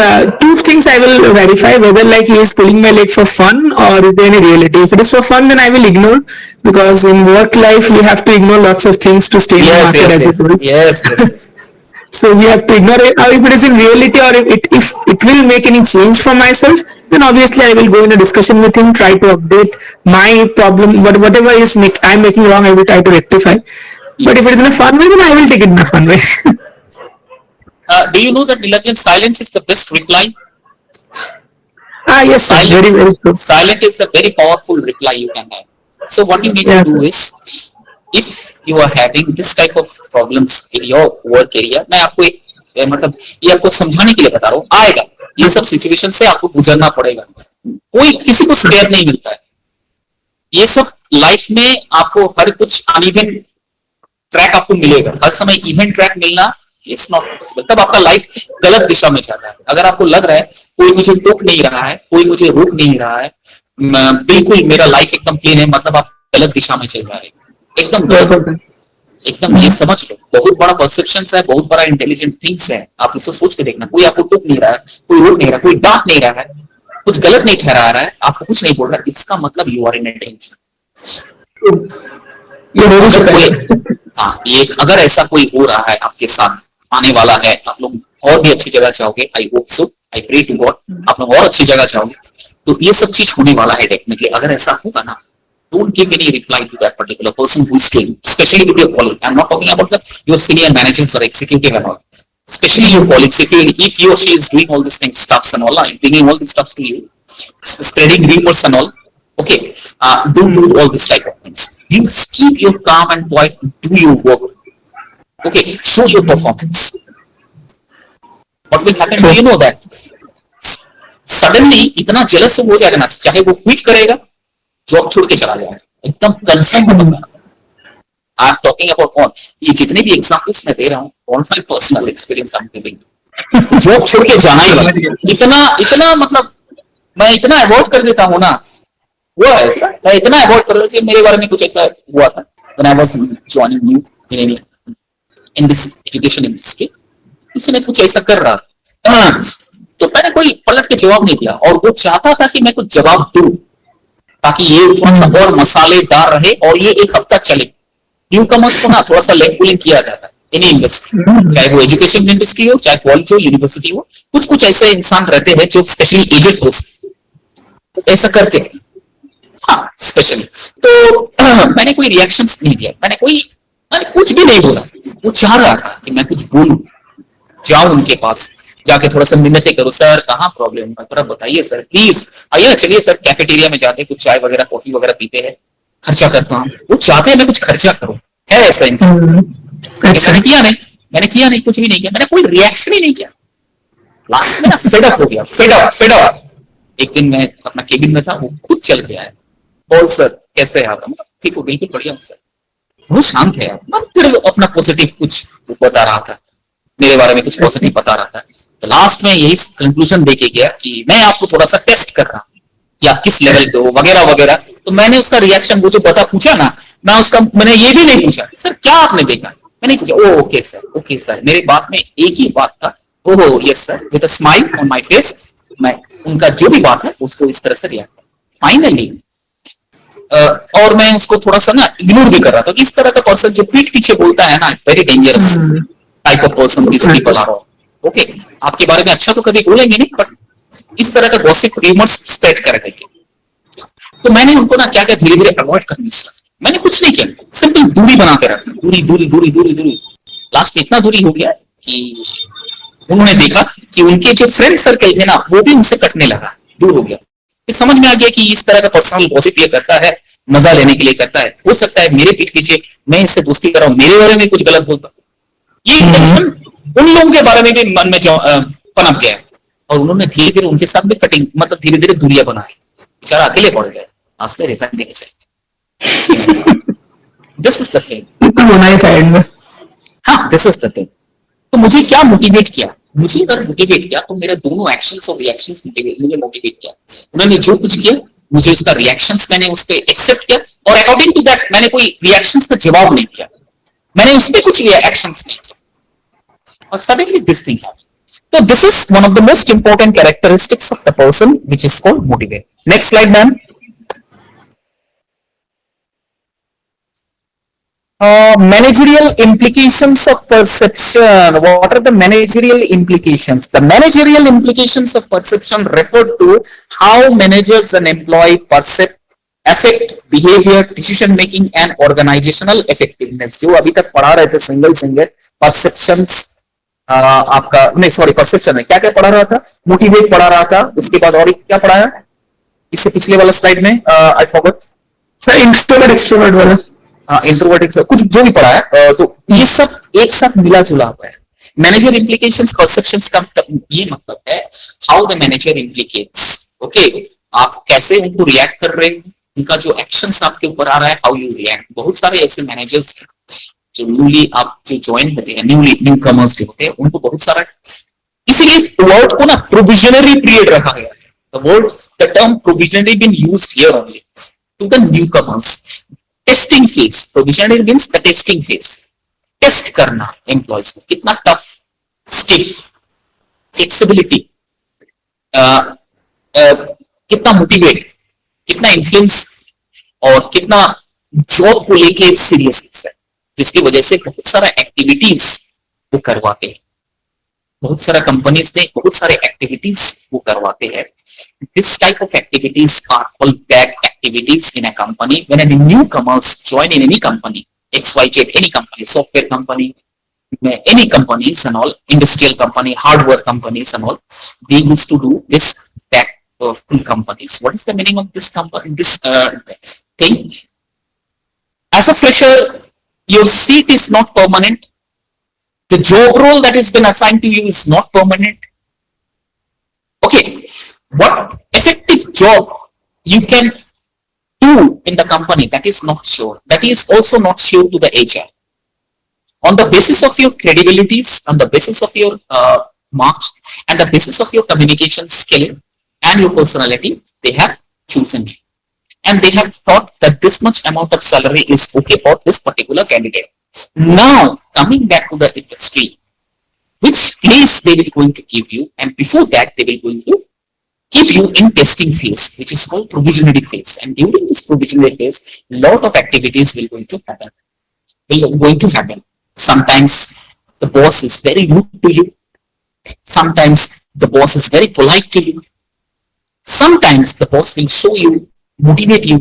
D: two things I will verify whether like he is pulling my leg for fun or is there any reality. If it is for fun, then I will ignore, because in work life we have to ignore lots of things to stay in the
A: Yes,
D: market,
A: yes,
D: as you
A: yes,
D: told.
A: yes, yes, yes.
D: So we have to ignore it. Or if it is in reality, or if it will make any change for myself, then obviously I will go in a discussion with him, try to update my problem, whatever is I'm making wrong, I will try to rectify. But if it is in a fun way, then I will take it in a fun way.
A: Do you know that Nilanjan, silence is the best reply?
D: Yes, sir. Very,
A: Silent,
D: very true.
A: silent is a very powerful reply you can have. So what you need
D: Yeah.
A: to do is, if you are having this type of problems in your work area, मैं आपको एक मतलब ये आपको समझाने के लिए बता रहा हूँ, आएगा ये सब सिचुएशन से आपको गुजरना पड़ेगा, कोई किसी को स्पेयर नहीं मिलता है, ये सब लाइफ में आपको हर कुछ अनइवन ट्रैक आपको मिलेगा, हर समय इवेंट ट्रैक मिलना इट्स नॉट पॉसिबल, तब आपका लाइफ गलत दिशा में जा रहा है। अगर आपको लग रहा है कोई मुझे टोक नहीं रहा है, कोई मुझे रोक नहीं रहा है, बिल्कुल मेरा लाइफ एकदम क्लीन है, मतलब आप गलत दिशा में चल रहा है, एकदम गलत, एकदम ये समझ लो, बहुत बड़ा परसेप्शन है, बहुत बड़ा इंटेलिजेंट थिंग्स है, आप इसे सोच के देखना, कोई आपको टोक नहीं रहा है, कोई रोक नहीं रहा है, कोई डांट नहीं रहा है, कुछ गलत नहीं ठहरा रहा है, आपको कुछ नहीं बोल रहा है, इसका मतलब यू आर इन डेंजर।
D: ये हो भी सकता है।
A: हाँ, ये अगर ऐसा कोई हो रहा है आपके साथ आने वाला है, आप लोग और भी अच्छी जगह चाहोगे, I hope so, I pray to God आप लोग और अच्छी जगह चाहोगे, तो ये सब चीज होने वाला है डेफिनेटली। अगर ऐसा होगा ना, don't give any reply to that particular person who is staying, especially with your colleague. I'm not talking about your senior managers or executive and all, especially your colleagues. If he or she is doing all these things, stuffs and all, bringing all these stuffs to you, spreading rumors and all, okay, don't do all this type of things. You keep your calm and quiet, do your work. Okay, show your performance. What will happen? Do you know that? Suddenly, इतना jealous हो जाएगा ना, चाहे वो quit करेगा, job छोड़ के चला जाएगा, एकदम कंफर्म होगा। I am talking about on, ये जितने भी एग्जांपल्स मैं दे रहा हूँ, on my personal experience I am giving. Job छोड़ के जाना ही वाला, इतना इतना मतलब मैं इतना अवॉइड कर देता हूँ ना, वो ऐसा मैं इतना अवॉइड कर देता हूँ। मेरे बारे में कुछ ऐसा हुआ था when I was joining new in this education industry, किसी ने कुछ ऐसा कर रहा था, तो मैंने कोई पलट के जवाब नहीं दिया, और वो चाहता था कि मैं कुछ जवाब दूं ताकि ये थोड़ा सा और मसालेदार रहे और ये एक हफ्ता चले। न्यू कमर्स को ना थोड़ा सा लेग पुलिंग किया जाता है एनी इंडस्ट्री, चाहे वो एजुकेशन इंडस्ट्री हो, चाहे कॉलेज हो, यूनिवर्सिटी हो, कुछ कुछ ऐसे इंसान रहते हैं जो स्पेशली एजेड पर्सन ऐसा करते हैं, हाँ स्पेशली। तो मैंने कोई रिएक्शंस नहीं दिया, मैंने कुछ भी नहीं बोला। वो चाह रहा था कि मैं कुछ बोलूं, जाऊं उनके पास, जाके थोड़ा सा मिन्नतें करो, सर कहाँ प्रॉब्लम है, थोड़ा बताइए सर प्लीज, आइए चलिए सर कैफेटेरिया में जाते कुछ चाय वगैरह कॉफी वगैरह पीते हैं, खर्चा करता हूँ। वो चाहते हैं मैं कुछ खर्चा करूं, है ऐसा इंसान। मैंने किया नहीं, कुछ भी नहीं किया, मैंने कोई रिएक्शन ही नहीं किया। लास्ट में ना फेडअप हो गया, फेडअप। एक दिन मैं अपना केबिन में था, वो खुद चल के आया, बोल सर कैसे है आप? ठीक हो, बिल्कुल बढ़िया हूँ सर। वो शांत है, फिर अपना पॉजिटिव कुछ बता रहा था, मेरे बारे में कुछ पॉजिटिव बता रहा था। तो लास्ट में यही कंक्लूजन देके गया कि मैं आपको थोड़ा सा टेस्ट कर रहा हूँ कि आप किस लेवल पे हो वगैरह वगैरह। तो मैंने उसका रिएक्शन, वो जो पूछा ना, मैंने ये भी नहीं पूछा सर क्या आपने देखा, मैंने पूछा ओ ओके सर। मेरे बात में एक ही बात था, ओहो yes sir, with a smile on my face, मैं उनका जो भी बात है उसको इस तरह से रिएक्ट फाइनली। और मैं उसको थोड़ा सा ना इग्नोर भी कर रहा था कि इस तरह का पर्सन जो पीठ पीछे बोलता है ना, very dangerous type of person this people are. Okay, आपके बारे में अच्छा तो कभी बोलेंगे नहीं, बट इस तरह का गॉसिप रूमर्स स्प्रेड कर रहे हैं। तो मैंने उनको ना क्या धीरे धीरे अवॉइड करनी स्टार्ट। मैंने कुछ नहीं किया, सिंपल दूरी बनाते रखा, दूरी। लास्ट में इतना दूरी हो गया कि उन्होंने देखा कि उनके जो फ्रेंड सर्कल थे ना, वो भी उनसे कटने लगा, दूर हो गया। फिर समझ में आ गया कि इस तरह का पर्सनल गॉसिप ये करता है, मजा लेने के लिए करता है। हो सकता है मेरे पीठ पीछे मैं इससे दोस्ती कर रहा हूँ, मेरे बारे में कुछ गलत बोलता। ये टेंशन उन लोगों के बारे में भी मन में पनप गया, और उन्होंने धीरे धीरे उनके साथ भी कटिंग, मतलब धीरे धीरे दूरियां बनाई। बेचारा अकेले पड़ गए, आज में रिजाइन देके चले। This is the thing. हाँ, दिस इज द थिंग। तो मुझे क्या मोटिवेट किया? मुझे अगर मोटिवेट किया तो मेरे दोनों एक्शंस और रिएक्शंस मुझे मोटिवेट किया। उन्होंने जो कुछ किया, मुझे उसका रिएक्शंस मैंने उस पर एक्सेप्ट किया, और अकॉर्डिंग टू दैट मैंने कोई रिएक्शंस का जवाब नहीं दिया, मैंने उस पर कुछ एक्शंस नहीं किया, और suddenly this thing. So this is one of the most important characteristics of the person, which is called motivate. Next slide, ma'am. Managerial implications of perception. What are the managerial implications? The managerial implications of perception refer to how managers and employee perceive, affect behavior, decision making and organizational effectiveness. जो अभी तक पढ़ा रहे थे single perceptions, आपका नहीं sorry perception है, क्या क्या पढ़ा रहा था, मोटिवेट पढ़ा रहा था, उसके बाद और क्या पढ़ाया इससे पिछले वाला स्लाइड में, I forgot
D: sir, introvert extrovert वाला,
A: इंट्रोवर्ट कुछ जो भी पढ़ा है, तो ये सब एक साथ मिला जुला हुआ है. मैनेजर इम्प्लीकेशंस परसेप्शंस का ये मतलब है हाउ द मैनेजर इम्प्लीकेट्स. ओके, आप कैसे उनको रिएक्ट कर रहे हैं, उनका जो एक्शंस आपके ऊपर आ रहा है, हाउ यू रिएक्ट. बहुत सारे ऐसे मैनेजर्स जो न्यूली आप जो ज्वाइन होते हैं, न्यू कमर्स जो होते हैं, उनको बहुत सारा, इसीलिए वर्ड को ना प्रोविजनरी पीरियड रखा गया है. The term provisionary been used here only to the newcomers. Testing phase, provisionary means the testing phase. Test करना एम्प्लॉयज को, कितना टफ, स्टिफ, फ्लेक्सिबिलिटी, कितना मोटिवेट, कितना इन्फ्लुएंस और कितना जॉब को लेके सीरियसनेस है, जिसकी वजह से बहुत सारा एक्टिविटीज वो करवाते हैं. बहुत सारा कंपनीज में बहुत सारे एक्टिविटीज वो करवाते हैं. This type of activities are called back activities in a company. When any newcomers join in any company, XYZ, any company, software company, any companies and all, industrial company, hardware companies and all, they used to do this back of companies. What is the meaning of this company, this thing? As a fresher, your seat is not permanent. The job role that has been assigned to you is not permanent. Okay, what effective job you can do in the company, that is not sure. That is also not sure to the HR. On the basis of your credibilities, on the basis of your marks, and the basis of your communication skill and your personality, they have chosen you. And they have thought that this much amount of salary is okay for this particular candidate. Now, coming back to the industry, which place they will going to give you, and before that, they will going to keep you in testing phase, which is called provisionary phase. And during this provisionary phase, lot of activities will going to happen. Sometimes the boss is very rude to you. Sometimes the boss is very polite to you. Sometimes the boss will show you, motivate you,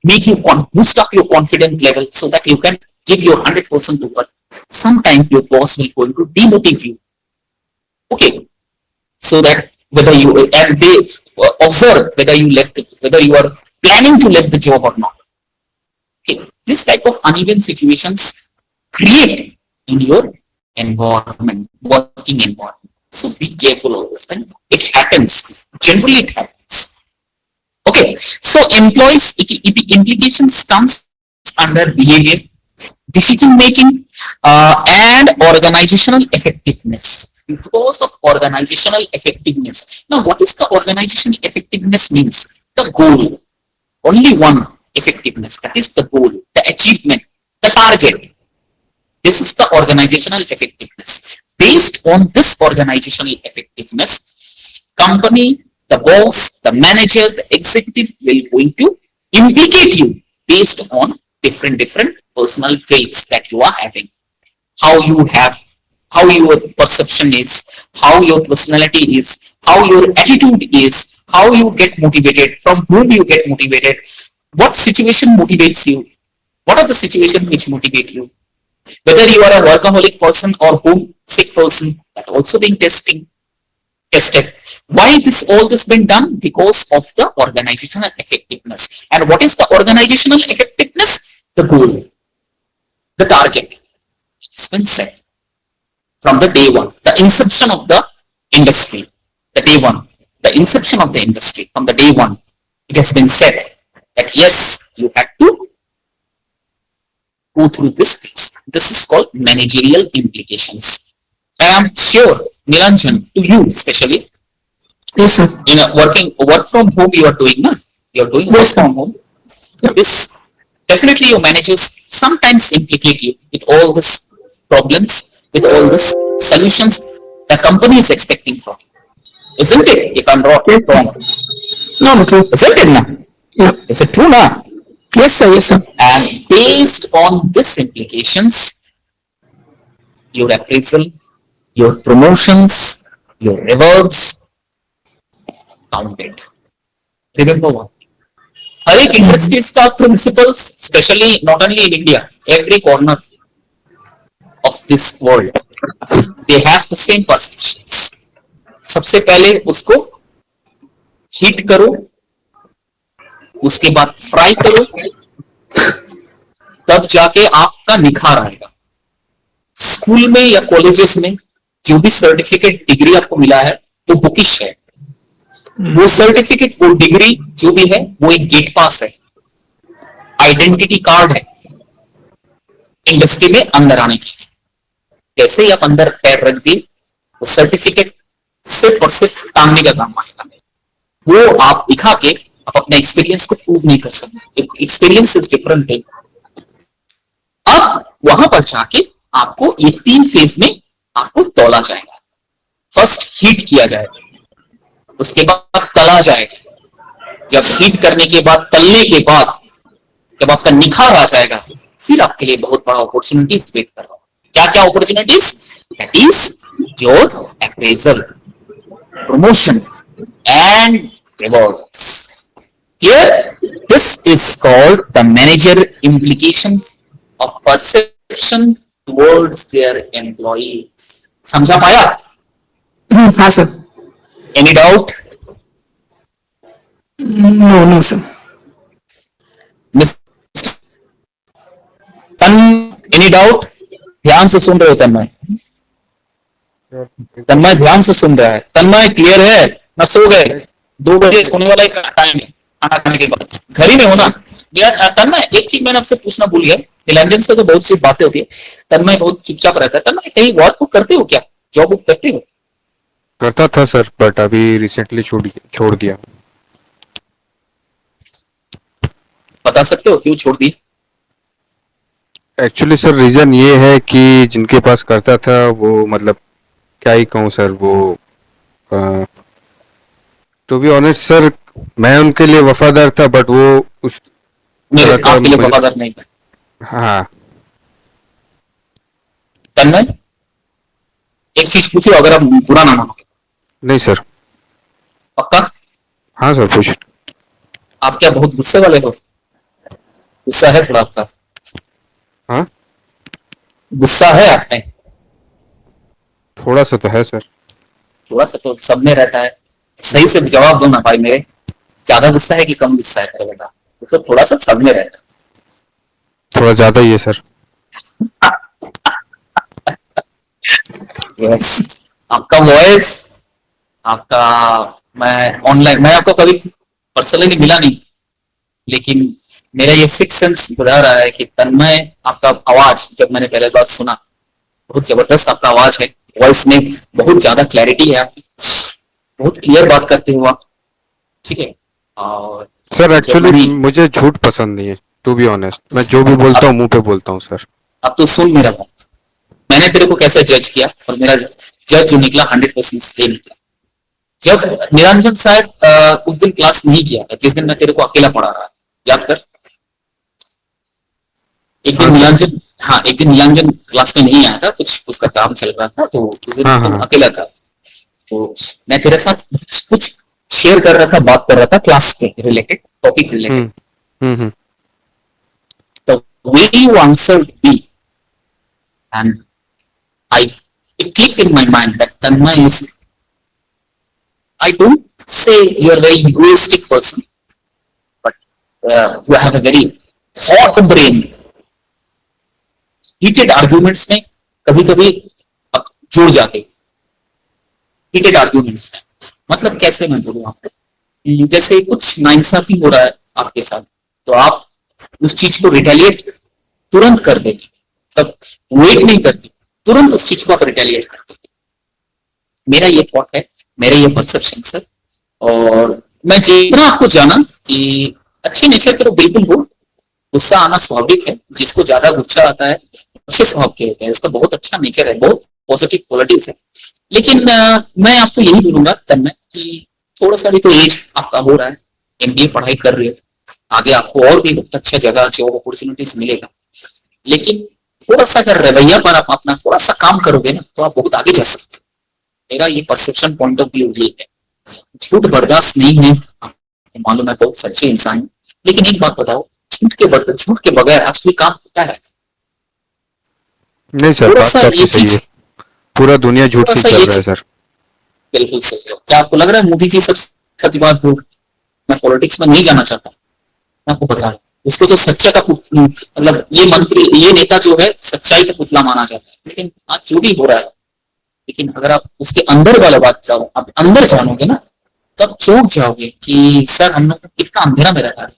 A: make you boost up your confidence level so that you can give your 100% to work. Sometimes your boss will going to demotivate you. Okay, so that whether you, and they observe whether you are planning to leave the job or not. Okay, this type of uneven situations create in your environment, working environment. So be careful all this time. It happens. Generally, it happens. Okay, so employees implications comes under behavior, decision making, and organizational effectiveness. Because of organizational effectiveness. Now, what is the organizational effectiveness means? The goal. Only one effectiveness. That is the goal, the achievement, the target. This is the organizational effectiveness. Based on this organizational effectiveness, company, the boss, the manager, the executive will going to implicate you based on different personal traits that you are having. How your perception is, how your personality is, how your attitude is, how you get motivated, from whom you get motivated, what situation motivates you, what are the situations which motivate you, whether you are a workaholic person or homesick person, that also being tested. Why all this been done? Because of the organizational effectiveness. And what is the organizational effectiveness? The goal, the target. It's been set from the day one, the inception of the industry, the day one, the inception of the industry, from the day one, it has been said that yes, you have to go through this phase. This is called managerial implications. I am sure, Nilanjan, to you especially,
D: yes sir,
A: in a work from home you are doing, na? You are doing
D: Yes,
A: work from home. This definitely your managers sometimes implicate you with all these problems, with all these solutions the company is expecting from you. Isn't it? If I'm wrong.
D: No, no, true.
A: Isn't it now?
D: Yeah.
A: Is it true now?
D: Yes, sir. Yes, sir.
A: And based on this implications, your appraisal, your promotions, your rewards, counted. Remember one. हर एक industries का principles, specially not only in India, every corner of this world, they have the same perceptions. सबसे पहले उसको heat करो, उसके बाद fry करो, तब जाके आपका निखार आएगा. स्कूल में या कॉलेजेस में जो भी सर्टिफिकेट डिग्री आपको मिला है वो बुकिश है. वो सर्टिफिकेट, वो डिग्री जो भी है वो एक गेट पास है, आइडेंटिटी कार्ड है इंडस्ट्री में अंदर आने के लिए. जैसे ही आप अंदर पैर रख दिए, वो सर्टिफिकेट सिर्फ और सिर्फ टांगने का काम आएगा. वो आप दिखा के आप अपने एक्सपीरियंस को प्रूव नहीं कर सकते. Experience is different thing. अब वहां पर जाके आपको ये 3 फेज में आपको तौला जाएगा. फर्स्ट हीट किया जाएगा, उसके बाद तला जाएगा. जब हीट करने के बाद, तलने के बाद जब आपका निखार आ जाएगा, फिर आपके लिए बहुत बड़ा अपॉर्चुनिटीज वेट कर रहा हूं. क्या क्या opportunities? That is your appraisal, promotion and rewards. Here, this is called the manager implications of perception towards their employees. समझा पाया?
D: हाँ sir.
A: Any doubt?
D: No, no, sir.
A: Any doubt? ध्यान से सुन रहे हो तन्मय? तन्मय ध्यान से सुन रहा है. तन्मय क्लियर है ना? सो गए? 2 बजे सोने वाला टाइम है खाना खाने के बाद. घर ही में हो ना यार? तन्मय एक चीज मैंने आपसे पूछना भूल गया. नीलांजन से तो बहुत सी बातें होती है, तन्मय बहुत चुपचाप रहता है. तन्मय कहीं वर्क करते हो क्या? जॉब करते हो?
C: करता था सर, बट अभी रिसेंटली छोड़ दिया.
A: बता सकते हो क्यों छोड़ दी?
C: एक्चुअली सर रीजन ये है कि जिनके पास करता था वो, मतलब क्या ही कहूँ सर, वो टू बी ऑनेस्ट सर, मैं उनके लिए वफादार था, बट वो उस
A: मेरे
C: तरह का
A: आपके लिए
C: मुझे-
A: वफादार नहीं था.
C: हाँ
A: तन्मय एक चीज पूछो, अगर आप बुरा ना मानो.
C: नहीं सर.
A: पक्का?
C: हाँ सर पूछ.
A: आप क्या बहुत गुस्से वाले हो? गुस्सा है थोड़ा आपका?
C: हाँ
A: गुस्सा है आप में?
C: थोड़ा सा तो है सर.
A: थोड़ा सा तो सब में रहता है. सही से जवाब दो ना भाई मेरे. ज्यादा गुस्सा है कि कम गुस्सा है मेरा बेटा? तो थोड़ा सा सब में रहता है.
C: थोड़ा ज्यादा ही है सर.
A: यस. आपका वॉइस, आपका, मैं ऑनलाइन, मैं आपको कभी पर्सनली मिला नहीं, लेकिन मेरा ये सिक्स सेंस बता रहा है कि तन्मय, आपका आवाज जब मैंने पहले बार सुना, बहुत जबरदस्त आपका आवाज है. वॉइस में बहुत ज्यादा क्लैरिटी है आपकी, बहुत क्लियर बात करते हो आप. ठीक है. और
C: सर एक्चुअली
A: जब
C: मुझे झूठ पसंद नहीं है, टू बी ऑनेस्ट. मैं जो भी बोलता हूँ मुंह पे बोलता हूँ सर.
A: अब तो सुन मेरा बात. मैंने तेरे को कैसे जज किया, और मेरा जज जो निकला 100% सही निकला. जब निरंजन शायद उस दिन क्लास नहीं किया था, जिस दिन मैं तेरे को अकेला पढ़ा रहा, याद कर. एक दिन निरंजन, हाँ एक दिन निरंजन क्लास में नहीं आया था, कुछ उसका काम चल रहा था, तो उस दिन तुम अकेला था. तो मैं तेरे साथ कुछ शेयर कर रहा था, बात कर रहा था क्लास के related, topic related. The way you answered me, and it clicked in my mind that Tanmay is, I don't say you are a very egoistic person, but you have a very hot brain. Heated arguments में कभी कभी जुड़ जाते. Heated arguments में मतलब कैसे मैं बोलूं आपको, जैसे कुछ नाइंसाफी हो रहा है आपके साथ, तो आप उस चीज को रिटेलिएट तुरंत कर देंगे. सब वेट नहीं करती, तुरंत उस चीज को आप रिटेलिएट कर देंगे. मेरा ये थॉट है, मेरा ये परसेप्शन सर. और मैं जितना आपको जाना कि अच्छे नेचर के तो बिल्कुल हो, गुस्सा आना स्वाभाविक है. जिसको ज्यादा गुस्सा आता है अच्छे स्वभाव के होते हैं, इसका बहुत अच्छा नेचर है, बहुत पॉजिटिव क्वालिटीज है। लेकिन मैं आपको यही बोलूंगा तन्मय कि थोड़ा सा भी तो एज आपका हो रहा है, एमबीए पढ़ाई कर रहे हो, आगे आपको और भी बहुत अच्छा जगह जॉब अपॉर्चुनिटीज मिलेगा, लेकिन थोड़ा सा अगर रवैया पर आप अपना थोड़ा सा काम करोगे ना तो आप बहुत आगे जा सकते हो। मेरा ये परसेप्शन पॉइंट ऑफ व्यू ये है। झूठ बर्दाश्त नहीं है, आपको मालूम है बहुत सच्चे इंसान है, लेकिन एक बात बताओ, झूठ के बगैर असली काम होता है?
C: नहीं सर,
A: थोड़ा
C: बात
A: सा
C: तो
A: ये
C: आपकी सही
A: चीज,
C: है। पूरा दुनिया झूठ
A: थोड़ा
C: से
A: सा
C: चल
A: ये
C: रहा है
A: चीज
C: सर।
A: बिल्कुल सही है। क्या आपको लग रहा है मोदी जी सब सत्यवाद हो? मैं पॉलिटिक्स में नहीं जाना चाहता, मैं आपको बता रहा हूं, उसको तो सच्चा का मतलब ये मंत्री, ये नेता जो है सच्चाई का पुतला माना जाता है, लेकिन आज जो भी हो रहा है, लेकिन अगर आप उसके अंदर वाला बात जाओ, आप अंदर जानोगे ना, तब चौंक जाओगे कि सर हम लोग को कितना अंधेरा में रहता है।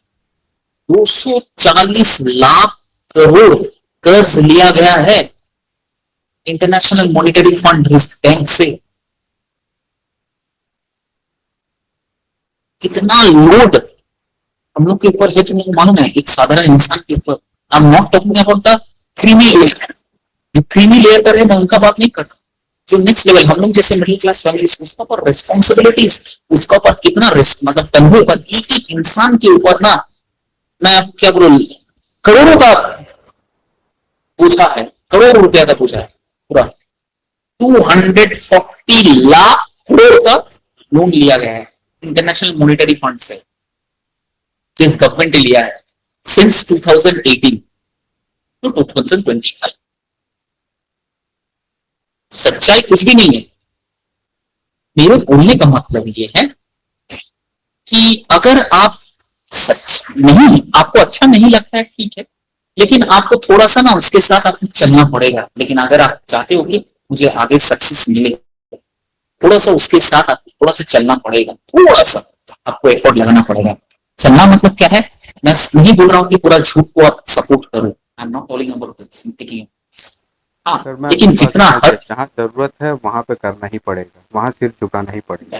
A: 240 लाख करोड़ कर्ज लिया गया है international monetary fund risk bank से। कितना लोड हम लोग के ऊपर है तो नहीं मालूम है, एक साधारण इंसान के ऊपर। I am not talking about the creamy layer, जो क्रीमी लेयर पर है मैं उनका बात नहीं कर रहा, जो नेक्स्ट लेवल हम लोग जैसे मिडिल क्लास फैमिली, उसका पर रिस्पॉन्सिबिलिटीज, उसका पर कितना रिस्क, मतलब कंधे पर एक एक इंसान के ऊपर ना, मैं क्या बोलूं, करोड़ों का पूछा है, करोड़ों रुपया का पूछा है पूरा। 240 लाख करोड़ का लोन लिया गया है इंटरनेशनल मॉनिटरी फंड से, जिस गवर्नमेंट ने लिया है सिंस 2018 टू 2025। सच्चाई कुछ भी नहीं है। मेरे बोलने का मतलब ये है कि अगर आप सच नहीं, आपको अच्छा नहीं लगता है ठीक है, लेकिन आपको थोड़ा सा ना उसके साथ आपको चलना पड़ेगा। लेकिन अगर आप चाहते हो कि मुझे आगे सक्सेस मिले, थोड़ा सा उसके साथ आपको थोड़ा सा चलना पड़ेगा, थोड़ा सा आपको एफर्ट लगाना पड़ेगा। चलना मतलब क्या है, मैं नहीं बोल रहा हूँ कि पूरा झूठ को आप सपोर्ट करो, I am not talking about हाँ,
C: सर मैं
A: लेकिन
C: आपकी बात
A: जितना
C: समझ गया, जहाँ जरूरत है वहां पे करना ही पड़ेगा, वहां सिर झुकाना ही पड़ेगा।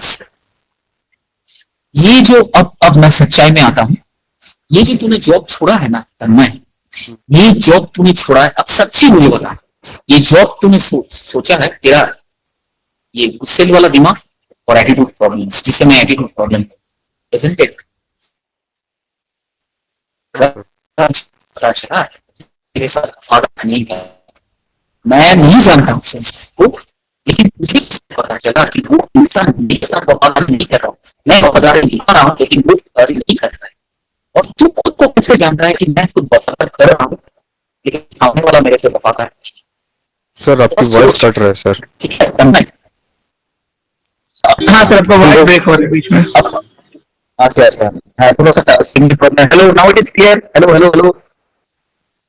A: ये जो अब मैं सच्चाई में आता हूँ, ये जो तूने जॉब छोड़ा है ना तन्मय, ये जॉब तूने छोड़ा है, अब सच्ची मुझे बता, ये जॉब तूने सोचा है, तेरा ये गुस्से वाला दिमाग और एटीट्यूड प्रॉब्लम, जिसे मैं एटीट्यूड प्रॉब्लम, isn't it? पता चला तेरे साथ फादर नहीं है, मैं नहीं जानता हूँ को, लेकिन मुझे पता चला कि वो इंसान मेरे साथ वफादारी नहीं कर रहा हूँ, मैं वफादारी निभा रहा हूँ लेकिन वो वफादारी नहीं कर रहा है। और तू खुद को कैसे जानता है कि मैं खुद वफादार कर रहा हूँ लेकिन सामने वाला मेरे से वफादार है?
C: सर आपकी वॉइस कट रहा है सर।
A: ठीक है तन्मय,
D: हाँ सर, आपका वॉइस ब्रेक हो रहा है बीच में।
A: अच्छा अच्छा, हाँ थोड़ा सा signal problem. Hello, now it is clear. Hello hello hello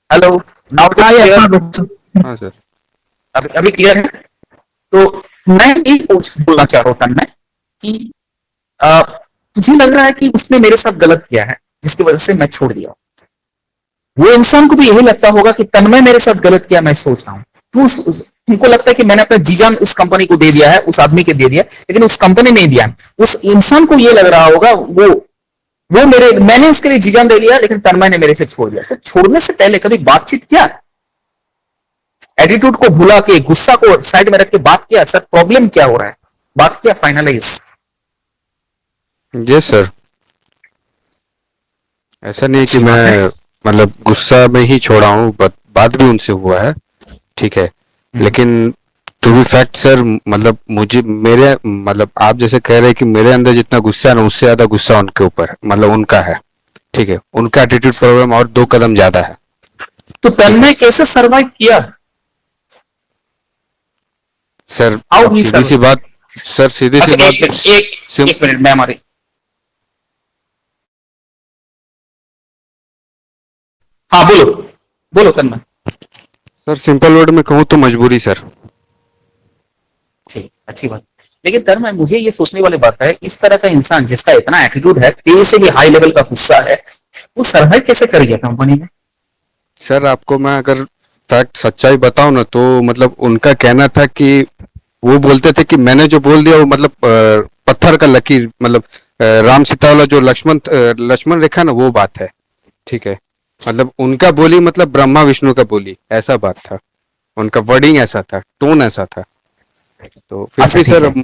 A: hello, now it
D: हाँ
A: इज
D: यस
A: क्लियर।
C: हाँ सर।
A: अभी क्लियर है। तो मैं ये बोलना चाह रहा था मैं कि तुझे लग रहा है कि उसने मेरे साथ गलत किया है जिसकी वजह से मैं छोड़ दिया, वो इंसान को भी यही लगता होगा कि तन्मय मेरे साथ गलत किया, मैं सोच रहा हूँ। तुमको लगता है कि मैंने अपना जीजान उस कंपनी को दे दिया है, उस आदमी के दे दिया, लेकिन उस कंपनी नहीं दिया। उस इंसान को ये लग रहा होगा मैंने उसके लिए जीजान दे दिया लेकिन तन्मय ने मेरे से छोड़ दिया। तो छोड़ने से पहले कभी बातचीत किया, एटीट्यूड को भुला के, गुस्सा को साइड में रख के बात किया, सर प्रॉब्लम क्या हो रहा है, बात किया, फाइनलाइज।
C: यस सर, ऐसा नहीं है कि
A: अच्छी बात है।
C: मैं मतलब गुस्सा में ही छोड़ा हूँ, बात भी उनसे हुआ है, ठीक है। लेकिन टू बी फैक्ट सर, मतलब मुझे मेरे मतलब आप जैसे कह रहे हैं कि मेरे अंदर जितना गुस्सा है ना, उससे ज्यादा गुस्सा उनके ऊपर है, मतलब उनका है, ठीक है। उनका एटीट्यूड प्रॉब्लम और 2 कदम ज्यादा है।
A: तो तन्मय कैसे सर्वाइव किया?
C: सर
A: हाउ
C: अब
A: ही
C: सीधी सी बात, सर सीधी सी
A: अच्छा,
C: बात,
A: एक मिनट मैं हमारे, हाँ बोलो बोलो तन्मय।
C: सर सिंपल वर्ड में कहूँ तो मजबूरी सर।
A: ठीक, अच्छी बात। लेकिन तन्मय मुझे ये सोचने वाली बात है, इस तरह का इंसान जिसका इतना एटीट्यूड है, तेरे से भी हाई लेवल का गुस्सा है, वो सर्वाइव कैसे कर गया कंपनी में?
C: सर आपको मैं अगर फैक्ट सच्चाई बताऊं ना, तो मतलब उनका कहना था कि वो बोलते थे कि मैंने जो बोल दिया वो मतलब पत्थर का लकीर, मतलब राम सीता वाला जो लक्ष्मण रेखा ना, वो बात है, ठीक है। मतलब उनका बोली मतलब ब्रह्मा विष्णु का बोली, ऐसा बात था। उनका वर्डिंग ऐसा था, टोन ऐसा था, तो फिर
A: अच्छा,
C: भी
A: ठीक
C: सर
A: है।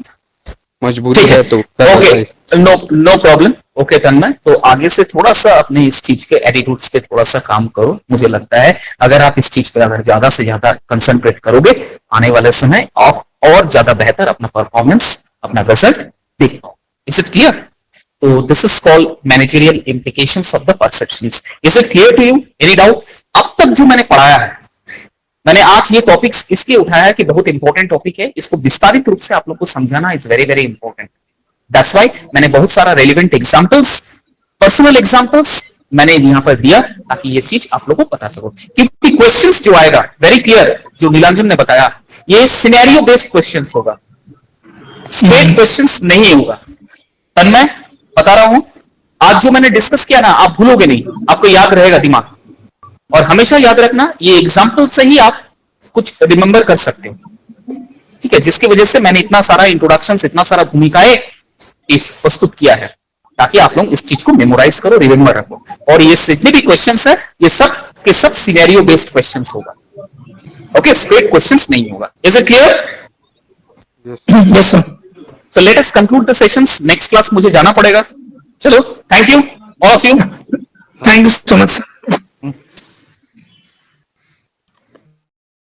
C: मजबूरी
A: ठीक है,
C: है तो उत्तर
A: ओके,
C: ऐसा ही।
A: No no problem. Okay Tanmay, तो आगे से थोड़ा सा अपने इस चीज के एटीट्यूड्स पे थोड़ा सा काम करो। मुझे लगता है अगर आप इस चीज पे अगर ज्यादा से ज्यादा कंसंट्रेट करोगे, आने वाले समय आप और ज्यादा बेहतर अपना परफॉर्मेंस, अपना रिजल्ट देख पाओ। Is it clear? तो this is called managerial implications of the perceptions. Is it clear to you? Any doubt? अब तक जो मैंने पढ़ाया है, मैंने आज ये टॉपिक्स इसलिए उठाया है कि बहुत इंपॉर्टेंट टॉपिक है, इसको विस्तारित रूप से आप लोग को समझाना is very very important. That's why मैंने बहुत सारा रेलिवेंट एग्जांपल्स, पर्सनल एग्जांपल्स मैंने यहाँ पर दिया, ताकि ये चीज आप लोगों को पता सको। क्योंकि क्वेश्चंस जो आएगा वेरी क्लियर, जो नीलांजन ने बताया, ये सिनेरियो बेस्ड क्वेश्चंस होगा, स्ट्रेट क्वेश्चंस नहीं होगा। तन्मय बता रहा हूं, आज जो मैंने डिस्कस किया ना, आप भूलोगे नहीं, आपको याद रहेगा दिमाग। और हमेशा याद रखना, ये एग्जाम्पल से ही आप कुछ रिमेंबर कर सकते हो, ठीक है? जिसकी वजह से मैंने इतना सारा इंट्रोडक्शन, इतना सारा भूमिकाएं इस प्रस्तुत किया है, ताकि आप लोग इस चीज को मेमोराइज करो, रिमेंबर रखो। और ये जितने भी क्वेश्चंस है, ये सब के सब सिनेरियो बेस्ड क्वेश्चंस होगा। ओके, स्ट्रेट क्वेश्चंस नहीं होगा। Is it clear?
D: Yes, sir.
A: So let us conclude the sessions. Next class मुझे जाना पड़ेगा। चलो, thank you all of you.
D: Thank you so much, sir.